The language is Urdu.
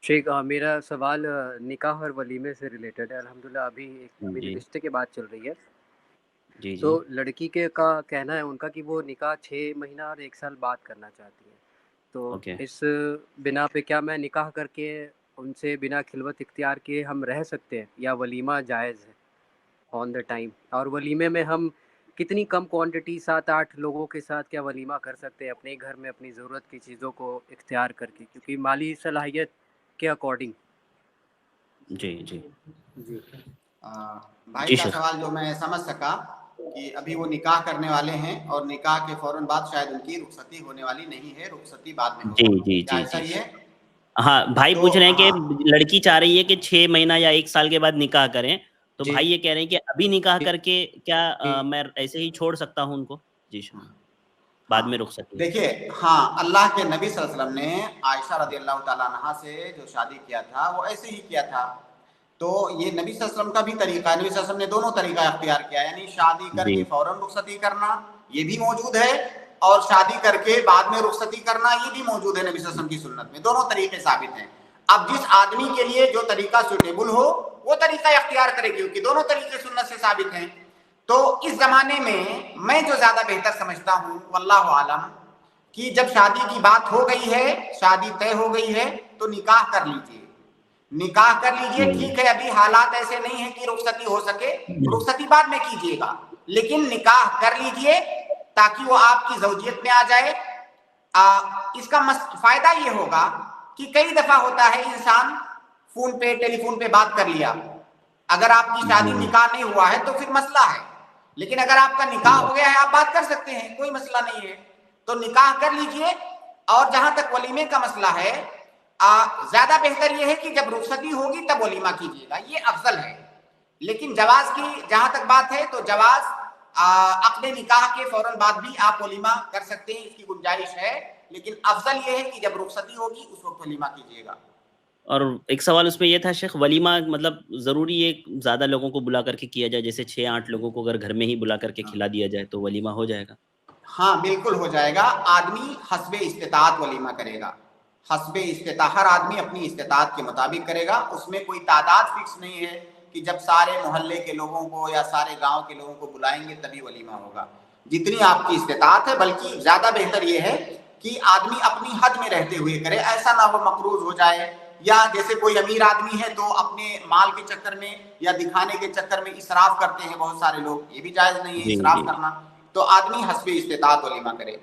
شیخ میرا سوال نکاح اور ولیمے سے ریلیٹڈ ہے. الحمدللہ ابھی میری جی رشتے کی بات چل رہی ہے. جی تو جی لڑکی کے کا کہنا ہے ان کا کہ وہ نکاح 6 مہینہ اور 1 سال بعد کرنا چاہتی ہے. تو اوکے. اس بنا پہ کیا میں نکاح کر کے ان سے بنا خلوت اختیار کیے ہم رہ سکتے ہیں یا ولیمہ جائز ہے آن دا ٹائم؟ اور ولیمے میں ہم کتنی کم کوانٹٹی 7-8 لوگوں کے ساتھ کیا ولیمہ کر سکتے ہیں اپنے گھر میں اپنی ضرورت کی چیزوں کو اختیار کر کے، کیونکہ مالی صلاحیت کے اکارڈنگ. جی جی جی بھائی جی کا شیخ. سوال جو میں سمجھ سکا کہ ابھی وہ نکاح کرنے والے ہیں اور نکاح کے فوراً بعد شاید ان کی رخصتی ہونے والی نہیں ہے، رخصتی بعد میں جی ہوگی، جی کیا جی ایسا جی ہی ہے؟ ہاں بھائی تو پوچھ رہے ہیں کہ ہاں لڑکی چاہ رہی ہے کہ 6 مہینہ یا 1 سال کے بعد نکاح کریں، تو جی بھائی یہ کہہ رہے ہیں کہ ابھی نکاح کر کے کیا جی میں ایسے ہی چھوڑ سکتا ہوں ان کو؟ جی شیخ. بعد ہاں میں رخصتی ہے. دیکھیے، ہاں اللہ کے نبی صلی اللہ علیہ وسلم نے عائشہ رضی اللہ تعالیٰ عنہا سے جو شادی کیا تھا وہ ایسے ہی کیا تھا. تو یہ نبی صلی اللہ علیہ وسلم کا بھی طریقہ ہے. نبی صلی اللہ علیہ وسلم نے دونوں طریقہ اختیار کیا، یعنی شادی کر جی کے فوراً رخصتی کرنا یہ بھی موجود ہے، اور شادی کر کے بعد میں رخصتی کرنا یہ بھی موجود ہے. نبی صلی اللہ علیہ وسلم کی سنت میں دونوں طریقے ثابت ہیں. اب جس آدمی کے لیے جو طریقہ سوٹیبل ہو وہ طریقہ اختیار کرے گی، کیونکہ دونوں طریقے سنت سے ثابت ہیں. تو اس زمانے میں جو زیادہ بہتر سمجھتا ہوں واللہ عالم کہ جب شادی کی بات ہو گئی ہے، شادی طے ہو گئی ہے، تو نکاح کر لیجئے. نکاح کر لیجئے، ٹھیک ہے ابھی حالات ایسے نہیں ہیں کہ رخصتی ہو سکے، رخصتی بعد میں کیجئے گا، لیکن نکاح کر لیجئے تاکہ وہ آپ کی زوجیت میں آ جائے. اس کا فائدہ یہ ہوگا کہ کئی دفعہ ہوتا ہے انسان فون پہ ٹیلی فون پہ بات کر لیا، اگر آپ کی شادی جی نکاح نہیں ہوا ہے تو پھر مسئلہ ہے، لیکن اگر آپ کا نکاح ہو گیا ہے آپ بات کر سکتے ہیں، کوئی مسئلہ نہیں ہے. تو نکاح کر لیجئے. اور جہاں تک ولیمے کا مسئلہ ہے، زیادہ بہتر یہ ہے کہ جب رخصتی ہوگی تب ولیمہ کیجیے گا، یہ افضل ہے. لیکن جواز کی جہاں تک بات ہے تو جواز عقد نکاح کے فوراً بعد بھی آپ ولیمہ کر سکتے ہیں، اس کی گنجائش ہے، لیکن افضل یہ ہے کہ جب رخصتی ہوگی اس وقت ولیمہ کیجیے گا. اور ایک سوال اس میں یہ تھا شیخ، ولیمہ مطلب ضروری ہے زیادہ لوگوں کو بلا کر کے کیا جائے، جیسے 6-8 لوگوں کو اگر گھر میں ہی بلا کر کے کھلا دیا جائے تو ولیمہ ہو جائے گا؟ ہاں بالکل ہو جائے گا. آدمی حسب استطاعت ولیمہ کرے گا، حسب استطاعت، ہر آدمی اپنی استطاعت کے مطابق کرے گا. اس میں کوئی تعداد فکس نہیں ہے کہ جب سارے محلے کے لوگوں کو یا سارے گاؤں کے لوگوں کو بلائیں گے تبھی ولیمہ ہوگا. جتنی آپ کی استطاعت ہے، بلکہ زیادہ بہتر یہ ہے کہ آدمی اپنی حد میں رہتے ہوئے کرے، ایسا نہ ہو مقروض ہو جائے، یا جیسے کوئی امیر آدمی ہے تو اپنے مال کے چکر میں یا دکھانے کے چکر میں اسراف کرتے ہیں بہت سارے لوگ، یہ بھی جائز نہیں ہے جی اسراف جی کرنا. تو آدمی حسب استطاعت ولیمہ کرے.